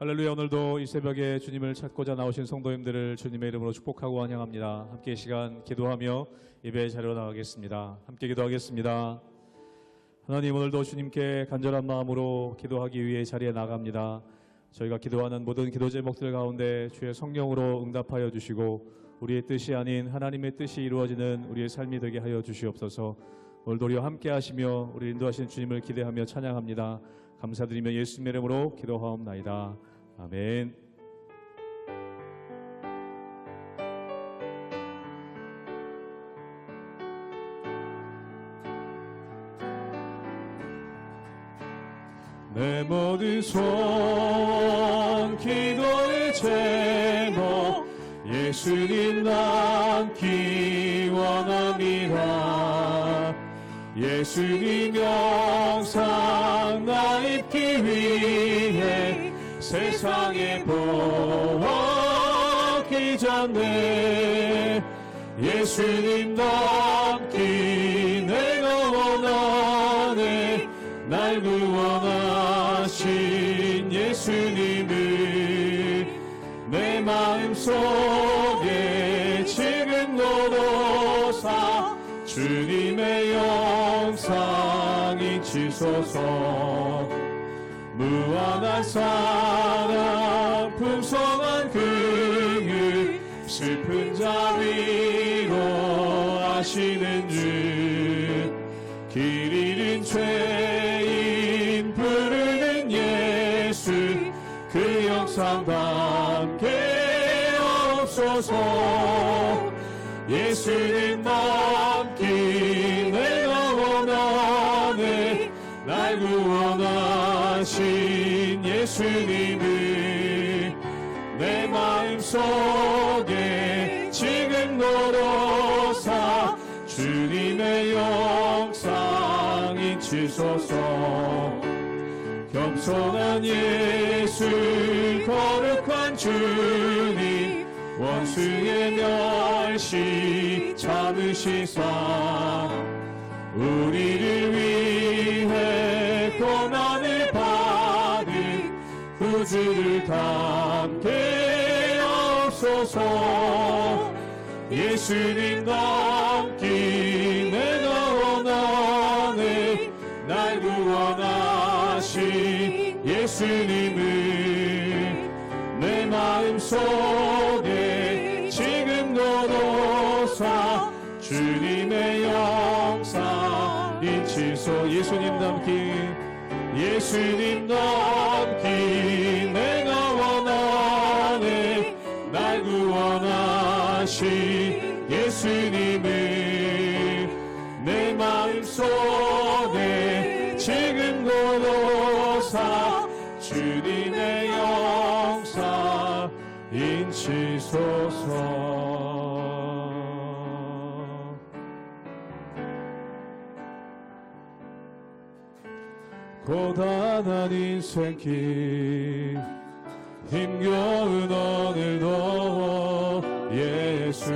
할렐루야. 오늘도 이 새벽에 주님을 찾고자 나오신 성도님들을 주님의 이름으로 축복하고 환영합니다. 함께 이 시간 기도하며 예배 자리로 나가겠습니다. 함께 기도하겠습니다. 하나님, 오늘도 주님께 간절한 마음으로 기도하기 위해 자리에 나갑니다. 저희가 기도하는 모든 기도 제목들 가운데 주의 성령으로 응답하여 주시고 우리의 뜻이 아닌 하나님의 뜻이 이루어지는 우리의 삶이 되게 하여 주시옵소서. 오늘도 우리와 함께 하시며 우리 인도하시는 주님을 기대하며 찬양합니다. 감사드리며 예수님의 이름으로 기도하옵나이다. 아멘. 내 모든 소원 기도의 제목 예수님 남기 원합니다. 예수님 영상 나 입기 위해 세상에 보았기 전에 예수님 닮기 내가 원하네. 날 구원하신 예수님을 내 마음속에 지금 너로사 주님의 영상 잊히소서. 무한한 사랑 풍성한 긍휼 슬픈 자 위로하시는 주 길 잃은 죄인 부르는 예수 그 영상 담게 없소서. 예수님 남기 내가 원하네. 날 구원하신 예수님을 내 마음속에 지금 너로사 주님의 영상 잊히소서. 겸손한 예수 거룩한 주님 원수의 멸시 참으시사 우리를 위해 고난을 받은 구주를 담게 없소서. 예수님 닮기 내가 원하네. 날 구원하신 예수님을 내 마음속에 지금 너로사 주님의 영상 잊히소. 예수님 닮기 예수님 닮기 내가 원하네. 날 구원하신 예수님을 내 마음속에 지금 너로사 주님의 영상 잊히소서. 고단한 인생길 힘겨운 오늘도 예수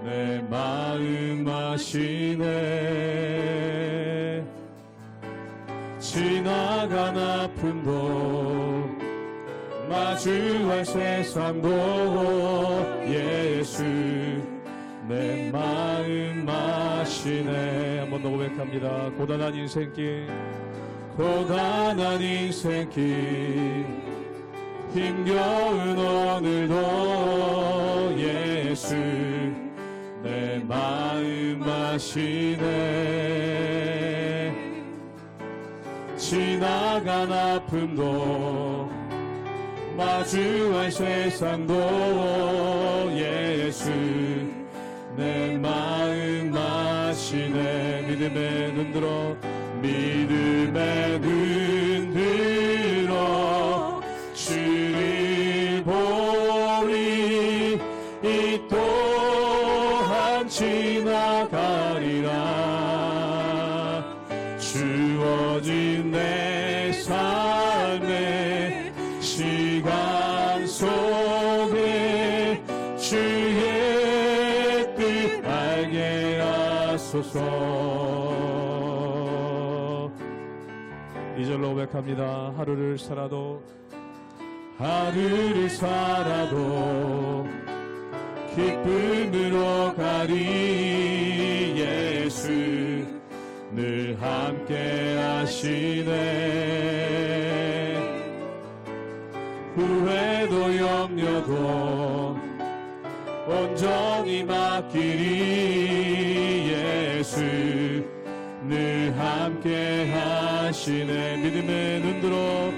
내 마음 아시네. 지나간 아픔도 마주할 세상도 예수 내 마음 아시네. 한 번 더 고백합니다. 고단한 인생길 고단한 인생길 힘겨운 오늘도 예수 내 마음 아시네. 지나간 아픔도 마주할 세상도 예수 내 마음 아시네. 믿음의 눈 들어 믿음의 눈 들어 주를 보리. 이 또한 지나가리라. 주어진 내 삶의 시간 속에 주의 뜻 알게 하소서. 2절로 고백합니다. 하루를 살아도 하루를 살아도 기쁨으로 가리. 예수 늘 함께 하시네. 후회도 염려도 온전히 맡기리. 예수 늘 함께 하시네. 믿음의 눈 들어,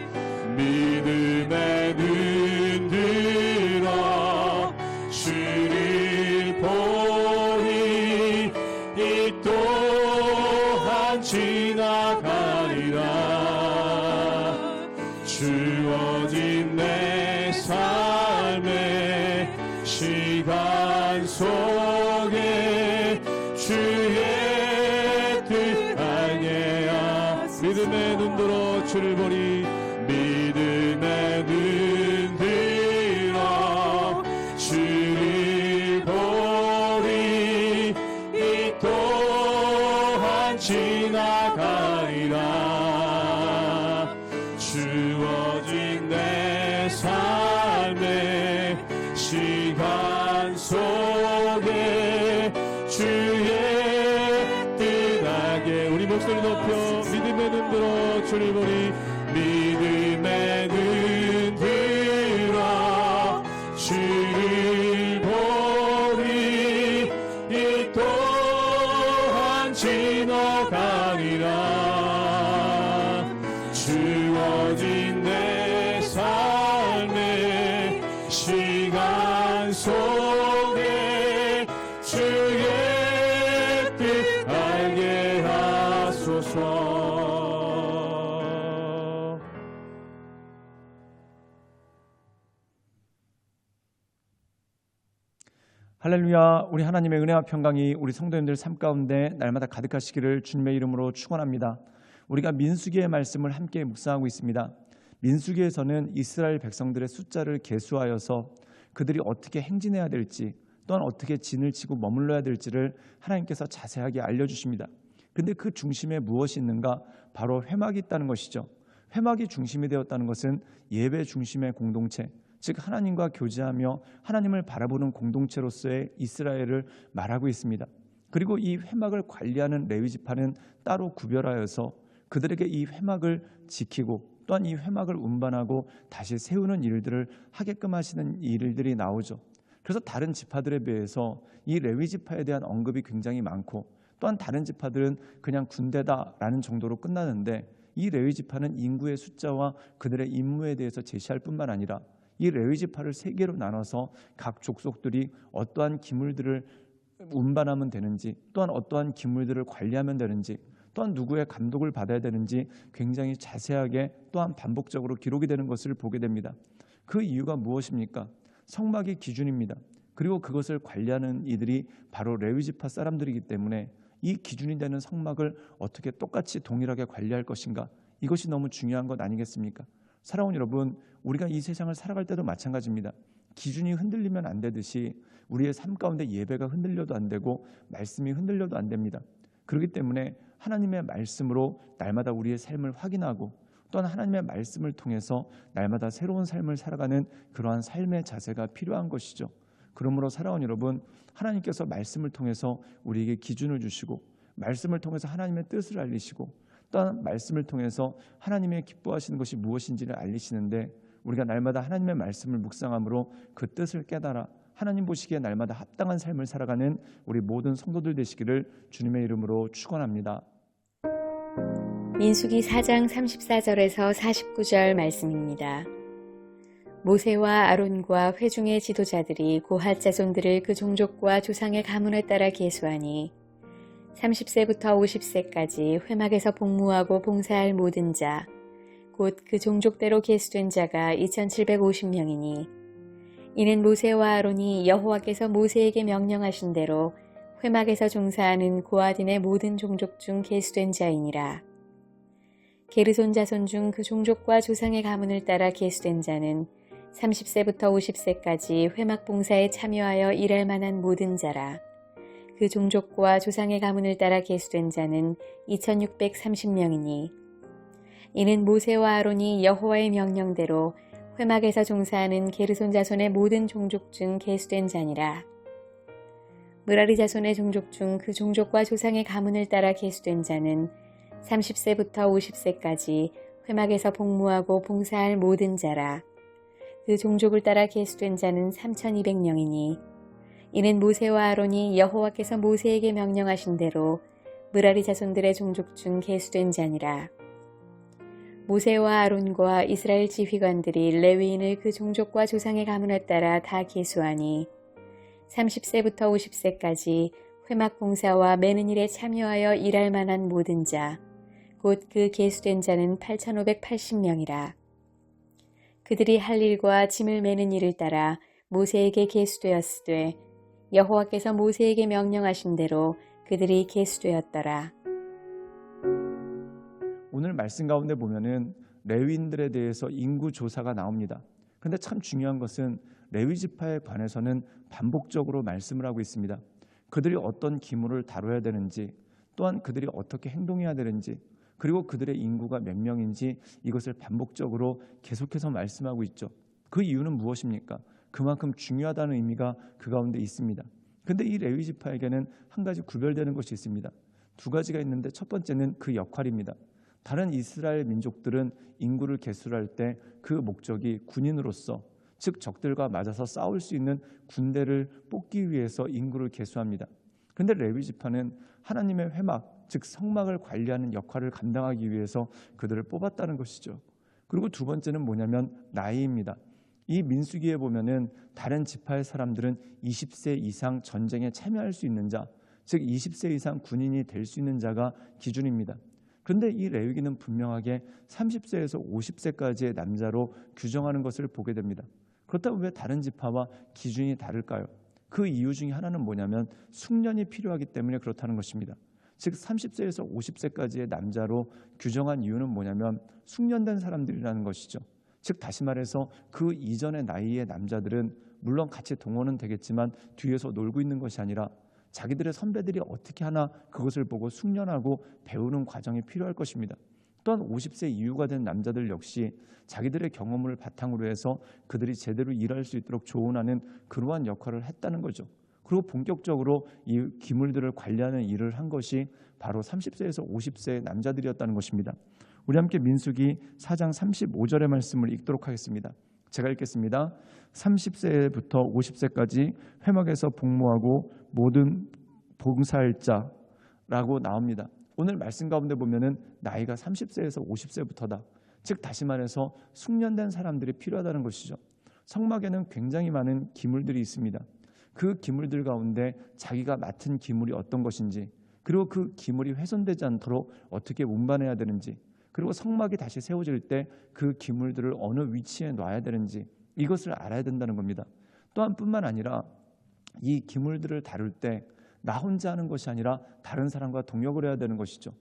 믿음의 눈 들어 주를 보리. 이 또한 지나가리라. 주어진 내 삶의 시간 속에 주의 뜻 알게 하. 믿음의 눈 들어 주를 보리. 믿음의 눈 들어 주를 보리. 이 또한 지나가리라. 주어진 내 삶의 시간 속에 주의 뜻 알게. 우리 목소리 높여 믿음의 눈 들어 주를 보리. 믿음의 눈 들어 주를 보리. 이 또한 지나가리라. 주어진 내 삶의 시간 속에 주의 뜻 알게 하소서. 할렐루야. 우리 하나님의 은혜와 평강이 우리 성도님들 삶 가운데 날마다 가득하시기를 주님의 이름으로 축원합니다. 우리가 민수기의 말씀을 함께 묵상하고 있습니다. 민수기에서는 이스라엘 백성들의 숫자를 계수하여서 그들이 어떻게 행진해야 될지, 또한 어떻게 진을 치고 머물러야 될지를 하나님께서 자세하게 알려주십니다. 근데 그 중심에 무엇이 있는가? 바로 회막이 있다는 것이죠. 회막이 중심이 되었다는 것은 예배 중심의 공동체, 즉 하나님과 교제하며 하나님을 바라보는 공동체로서의 이스라엘을 말하고 있습니다. 그리고 이 회막을 관리하는 레위지파는 따로 구별하여서 그들에게 이 회막을 지키고 또한 이 회막을 운반하고 다시 세우는 일들을 하게끔 하시는 일들이 나오죠. 그래서 다른 지파들에 비해서 이 레위지파에 대한 언급이 굉장히 많고, 또한 다른 지파들은 그냥 군대다라는 정도로 끝나는데, 이 레위지파는 인구의 숫자와 그들의 임무에 대해서 제시할 뿐만 아니라 이 레위지파를 세 개로 나눠서 각 족속들이 어떠한 기물들을 운반하면 되는지, 또한 어떠한 기물들을 관리하면 되는지, 또한 누구의 감독을 받아야 되는지 굉장히 자세하게 또한 반복적으로 기록이 되는 것을 보게 됩니다. 그 이유가 무엇입니까? 성막이 기준입니다. 그리고 그것을 관리하는 이들이 바로 레위지파 사람들이기 때문에 이 기준이 되는 성막을 어떻게 똑같이 동일하게 관리할 것인가, 이것이 너무 중요한 것 아니겠습니까? 사랑하는 여러분, 우리가 이 세상을 살아갈 때도 마찬가지입니다. 기준이 흔들리면 안 되듯이 우리의 삶 가운데 예배가 흔들려도 안 되고 말씀이 흔들려도 안 됩니다. 그렇기 때문에 하나님의 말씀으로 날마다 우리의 삶을 확인하고, 또한 하나님의 말씀을 통해서 날마다 새로운 삶을 살아가는 그러한 삶의 자세가 필요한 것이죠. 그러므로 사랑하는 여러분, 하나님께서 말씀을 통해서 우리에게 기준을 주시고, 말씀을 통해서 하나님의 뜻을 알리시고, 또한 말씀을 통해서 하나님의 기뻐하시는 것이 무엇인지를 알리시는데, 우리가 날마다 하나님의 말씀을 묵상함으로 그 뜻을 깨달아 하나님 보시기에 날마다 합당한 삶을 살아가는 우리 모든 성도들 되시기를 주님의 이름으로 축원합니다. 민수기 4장 34절에서 49절 말씀입니다. 모세와 아론과 회중의 지도자들이 고핫 자손들을 그 종족과 조상의 가문에 따라 계수하니 30세부터 50세까지 회막에서 복무하고 봉사할 모든 자, 곧 그 종족대로 계수된 자가 2750명이니 이는 모세와 아론이 여호와께서 모세에게 명령하신 대로 회막에서 종사하는 고핫인의 모든 종족 중 계수된 자이니라. 게르손 자손 중 그 종족과 조상의 가문을 따라 계수된 자는 30세부터 50세까지 회막 봉사에 참여하여 일할 만한 모든 자라. 그 종족과 조상의 가문을 따라 계수된 자는 2630명이니 이는 모세와 아론이 여호와의 명령대로 회막에서 종사하는 게르손 자손의 모든 종족 중 계수된 자니라. 므라리 자손의 종족 중 그 종족과 조상의 가문을 따라 계수된 자는 30세부터 50세까지 회막에서 복무하고 봉사할 모든 자라. 그 종족을 따라 계수된 자는 3200명이니 이는 모세와 아론이 여호와께서 모세에게 명령하신 대로 므라리 자손들의 종족 중 계수된 자니라. 모세와 아론과 이스라엘 지휘관들이 레위인을 그 종족과 조상의 가문에 따라 다 계수하니 30세부터 50세까지 회막 봉사와 매는 일에 참여하여 일할 만한 모든 자, 곧 그 계수된 자는 8580명이라. 그들이 할 일과 짐을 매는 일을 따라 모세에게 계수되었으되 여호와께서 모세에게 명령하신 대로 그들이 계수되었더라. 오늘 말씀 가운데 보면은 레위인들에 대해서 인구 조사가 나옵니다. 근데 참 중요한 것은 레위 지파에 관해서는 반복적으로 말씀을 하고 있습니다. 그들이 어떤 기물을 다뤄야 되는지, 또한 그들이 어떻게 행동해야 되는지, 그리고 그들의 인구가 몇 명인지 이것을 반복적으로 계속해서 말씀하고 있죠. 그 이유는 무엇입니까? 그만큼 중요하다는 의미가 그 가운데 있습니다. 그런데 이 레위 지파에게는 한 가지 구별되는 것이 있습니다. 두 가지가 있는데 첫 번째는 그 역할입니다. 다른 이스라엘 민족들은 인구를 계수할 때 그 목적이 군인으로서, 즉 적들과 맞아서 싸울 수 있는 군대를 뽑기 위해서 인구를 계수합니다. 그런데 레위 지파는 하나님의 회막, 즉 성막을 관리하는 역할을 감당하기 위해서 그들을 뽑았다는 것이죠. 그리고 두 번째는 뭐냐면 나이입니다. 이 민수기에 보면은 다른 지파의 사람들은 20세 이상 전쟁에 참여할 수 있는 자, 즉 20세 이상 군인이 될 수 있는 자가 기준입니다. 그런데 이 레위기는 분명하게 30세에서 50세까지의 남자로 규정하는 것을 보게 됩니다. 그렇다면 왜 다른 지파와 기준이 다를까요? 그 이유 중에 하나는 뭐냐면 숙련이 필요하기 때문에 그렇다는 것입니다. 즉 30세에서 50세까지의 남자로 규정한 이유는 뭐냐면 숙련된 사람들이라는 것이죠. 즉 다시 말해서 그 이전의 나이의 남자들은 물론 같이 동원은 되겠지만 뒤에서 놀고 있는 것이 아니라 자기들의 선배들이 어떻게 하나 그것을 보고 숙련하고 배우는 과정이 필요할 것입니다. 또한 50세 이후가 된 남자들 역시 자기들의 경험을 바탕으로 해서 그들이 제대로 일할 수 있도록 조언하는 그러한 역할을 했다는 거죠. 그리고 본격적으로 이 기물들을 관리하는 일을 한 것이 바로 30세에서 50세의 남자들이었다는 것입니다. 우리 함께 민수기 4장 35절의 말씀을 읽도록 하겠습니다. 제가 읽겠습니다. 30세부터 50세까지 회막에서 복무하고 모든 봉사할 자라고 나옵니다. 오늘 말씀 가운데 보면은 나이가 30세에서 50세부터다. 즉 다시 말해서 숙련된 사람들이 필요하다는 것이죠. 성막에는 굉장히 많은 기물들이 있습니다. 그 기물들 가운데 자기가 맡은 기물이 어떤 것인지, 그리고 그 기물이 훼손되지 않도록 어떻게 운반해야 되는지, 그리고 성막이 다시 세워질 때 그 기물들을 어느 위치에 놔야 되는지 이것을 알아야 된다는 겁니다. 또한 뿐만 아니라 이 기물들을 다룰 때 나 혼자 하는 것이 아니라 다른 사람과 동역을 해야 되는 것이죠.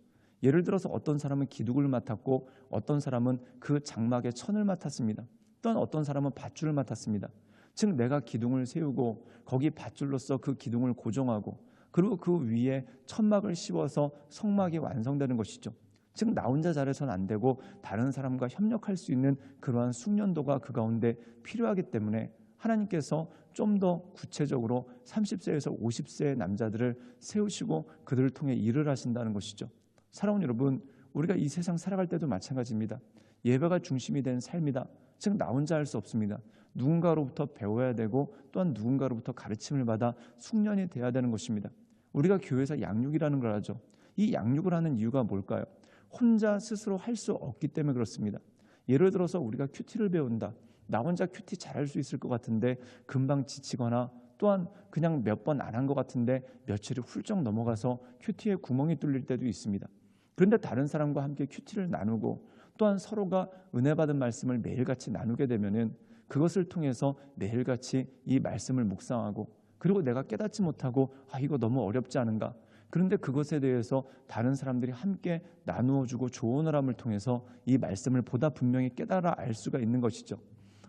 예를 들어서 어떤 사람은 기둥을 맡았고 어떤 사람은 그 장막의 천을 맡았습니다. 또한 어떤 사람은 밧줄을 맡았습니다. 즉 내가 기둥을 세우고 거기 밧줄로서 그 기둥을 고정하고 그리고 그 위에 천막을 씌워서 성막이 완성되는 것이죠. 즉 나 혼자 잘해서는 안 되고 다른 사람과 협력할 수 있는 그러한 숙련도가 그 가운데 필요하기 때문에 하나님께서 좀 더 구체적으로 30세에서 50세의 남자들을 세우시고 그들을 통해 일을 하신다는 것이죠. 사랑하는 여러분, 우리가 이 세상 살아갈 때도 마찬가지입니다. 예배가 중심이 된 삶이다. 즉 나 혼자 할 수 없습니다. 누군가로부터 배워야 되고 또한 누군가로부터 가르침을 받아 숙련이 돼야 되는 것입니다. 우리가 교회에서 양육이라는 걸 하죠. 이 양육을 하는 이유가 뭘까요? 혼자 스스로 할 수 없기 때문에 그렇습니다. 예를 들어서 우리가 큐티를 배운다. 나 혼자 큐티 잘할 수 있을 것 같은데 금방 지치거나 또한 그냥 몇 번 안 한 것 같은데 며칠이 훌쩍 넘어가서 큐티에 구멍이 뚫릴 때도 있습니다. 그런데 다른 사람과 함께 큐티를 나누고 또한 서로가 은혜 받은 말씀을 매일같이 나누게 되면은 그것을 통해서 매일같이 이 말씀을 묵상하고 그리고 내가 깨닫지 못하고 이거 너무 어렵지 않은가? 그런데 그것에 대해서 다른 사람들이 함께 나누어주고 조언을 함을 통해서 이 말씀을 보다 분명히 깨달아 알 수가 있는 것이죠.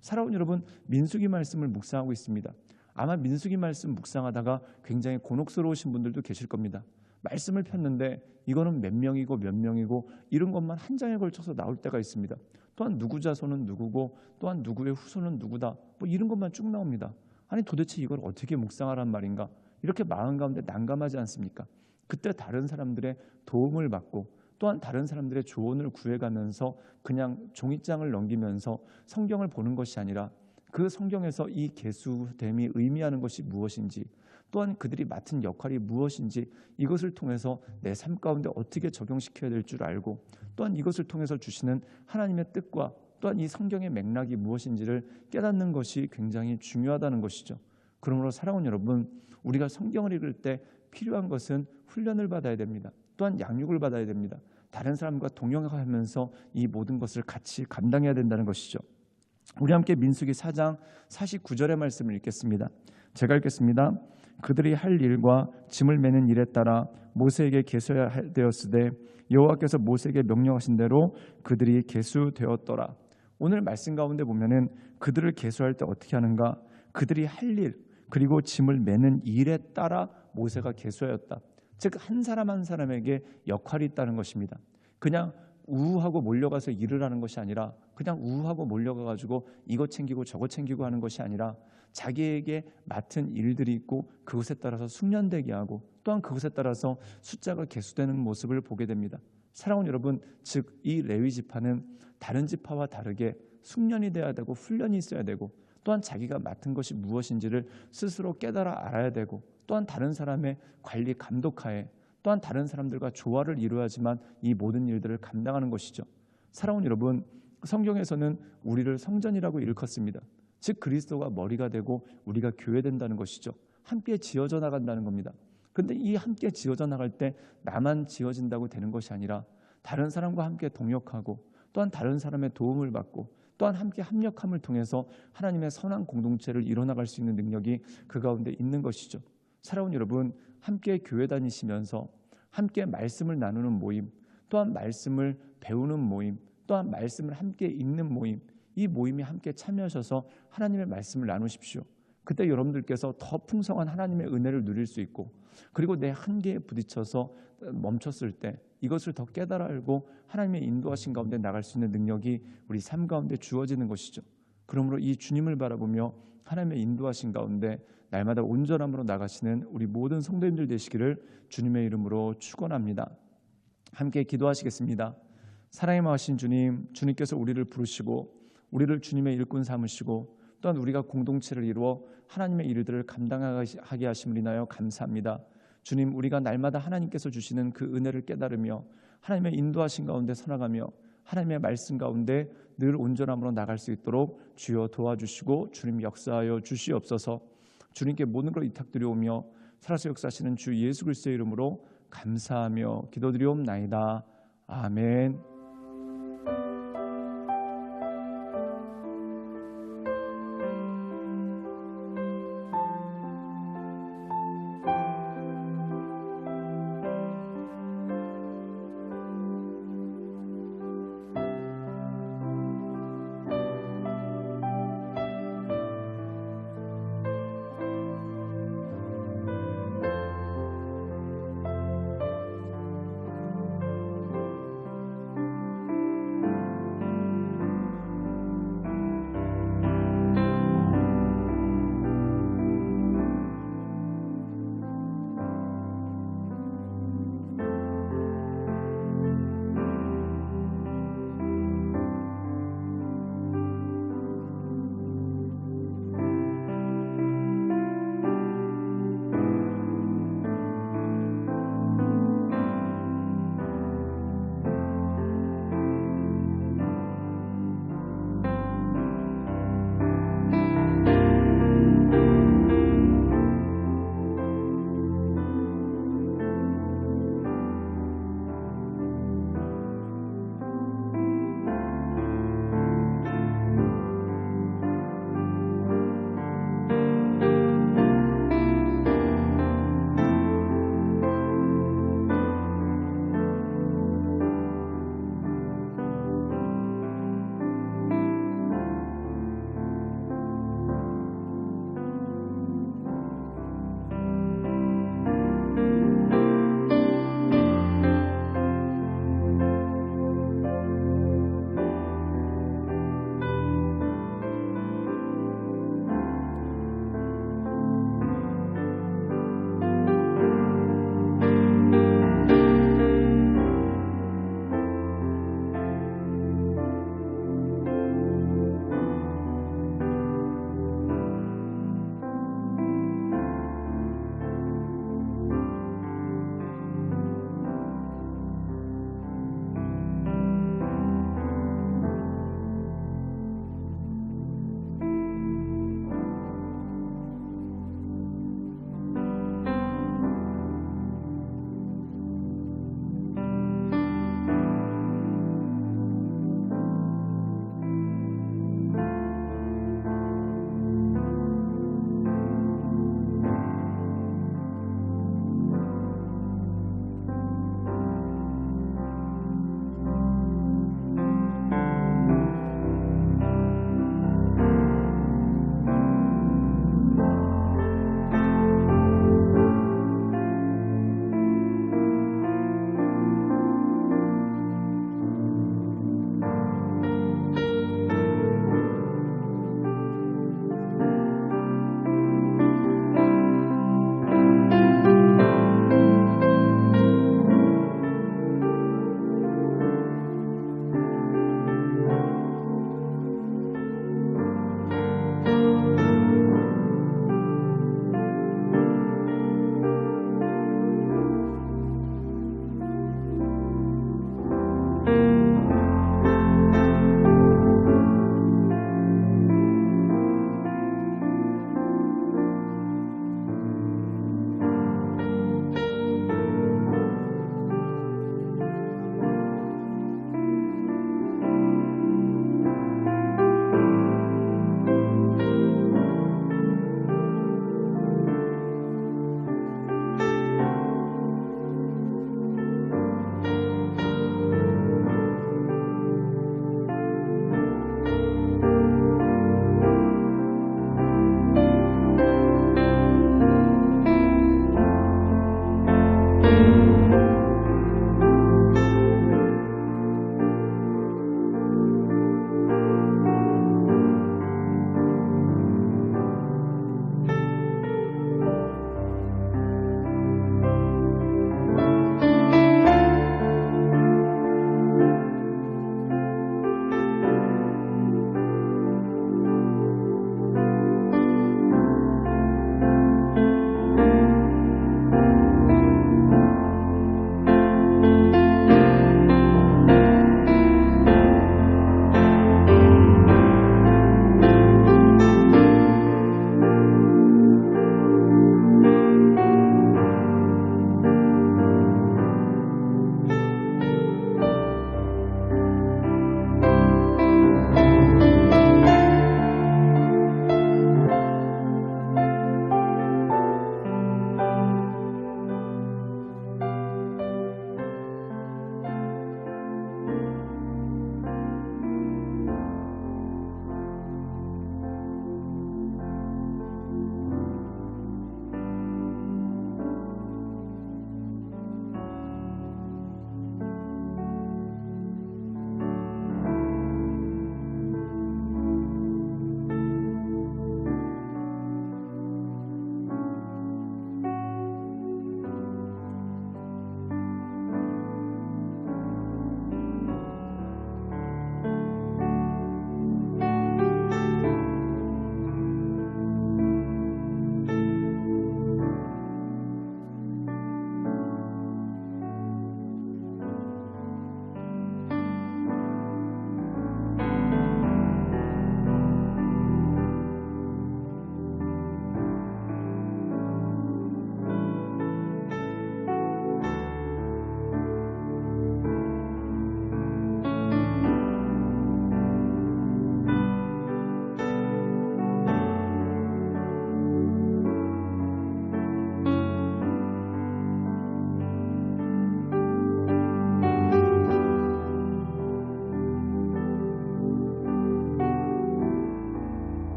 사랑하는 여러분, 민수기 말씀을 묵상하고 있습니다. 아마 민수기 말씀 묵상하다가 굉장히 곤혹스러우신 분들도 계실 겁니다. 말씀을 폈는데 이거는 몇 명이고 몇 명이고 이런 것만 한 장에 걸쳐서 나올 때가 있습니다. 또한 누구 자손은 누구고 또한 누구의 후손은 누구다, 뭐 이런 것만 쭉 나옵니다. 아니 도대체 이걸 어떻게 묵상하란 말인가? 이렇게 마음 가운데 난감하지 않습니까? 그때 다른 사람들의 도움을 받고 또한 다른 사람들의 조언을 구해가면서 그냥 종이장을 넘기면서 성경을 보는 것이 아니라 그 성경에서 이 계수됨이 의미하는 것이 무엇인지, 또한 그들이 맡은 역할이 무엇인지, 이것을 통해서 내 삶 가운데 어떻게 적용시켜야 될 줄 알고, 또한 이것을 통해서 주시는 하나님의 뜻과 또한 이 성경의 맥락이 무엇인지를 깨닫는 것이 굉장히 중요하다는 것이죠. 그러므로 사랑하는 여러분, 우리가 성경을 읽을 때 필요한 것은 훈련을 받아야 됩니다. 또한 양육을 받아야 됩니다. 다른 사람과 동행하면서 이 모든 것을 같이 감당해야 된다는 것이죠. 우리 함께 민수기 4장 49절의 말씀을 읽겠습니다. 제가 읽겠습니다. 그들이 할 일과 짐을 매는 일에 따라 모세에게 계수해야 되었으되 여호와께서 모세에게 명령하신 대로 그들이 계수되었더라. 오늘 말씀 가운데 보면은 그들을 계수할 때 어떻게 하는가? 그들이 할 일 그리고 짐을 매는 일에 따라 모세가 계수하였다. 즉 한 사람 한 사람에게 역할이 있다는 것입니다. 그냥 우우하고 몰려가서 일을 하는 것이 아니라 그냥 우우하고 몰려가가지고 이것 챙기고 저것 챙기고 하는 것이 아니라 자기에게 맡은 일들이 있고 그것에 따라서 숙련되게 하고 또한 그것에 따라서 숫자가 계수되는 모습을 보게 됩니다. 사랑하는 여러분, 즉 이 레위 지파는 다른 지파와 다르게 숙련이 돼야 되고 훈련이 있어야 되고 또한 자기가 맡은 것이 무엇인지를 스스로 깨달아 알아야 되고 또한 다른 사람의 관리 감독하에 또한 다른 사람들과 조화를 이루어야지만 이 모든 일들을 감당하는 것이죠. 사랑하는 여러분, 성경에서는 우리를 성전이라고 일컫습니다. 즉 그리스도가 머리가 되고 우리가 교회 된다는 것이죠. 함께 지어져 나간다는 겁니다. 그런데 이 함께 지어져 나갈 때 나만 지어진다고 되는 것이 아니라 다른 사람과 함께 동역하고 또한 다른 사람의 도움을 받고 또한 함께 합력함을 통해서 하나님의 선한 공동체를 이뤄나갈 수 있는 능력이 그 가운데 있는 것이죠. 사랑하는 여러분, 함께 교회 다니시면서 함께 말씀을 나누는 모임, 또한 말씀을 배우는 모임, 또한 말씀을 함께 읽는 모임, 이 모임에 함께 참여하셔서 하나님의 말씀을 나누십시오. 그때 여러분들께서 더 풍성한 하나님의 은혜를 누릴 수 있고, 그리고 내 한계에 부딪혀서 멈췄을 때 이것을 더 깨달아 알고 하나님의 인도하신 가운데 나갈 수 있는 능력이 우리 삶 가운데 주어지는 것이죠. 그러므로 이 주님을 바라보며 하나님의 인도하신 가운데 날마다 온전함으로 나가시는 우리 모든 성도님들 되시기를 주님의 이름으로 축원합니다. 함께 기도하시겠습니다. 사랑의 마하신 주님, 주님께서 우리를 부르시고 우리를 주님의 일꾼 삼으시고 또한 우리가 공동체를 이루어 하나님의 일들을 감당하게 하심을 인하여 감사합니다. 주님, 우리가 날마다 하나님께서 주시는 그 은혜를 깨달으며 하나님의 인도하신 가운데 살아가며 하나님의 말씀 가운데 늘 온전함으로 나갈 수 있도록 주여 도와주시고 주님 역사하여 주시옵소서. 주님께 모든 걸 위탁드리오며 살아서 역사하시는 주 예수 그리스도의 이름으로 감사하며 기도드리옵나이다. 아멘.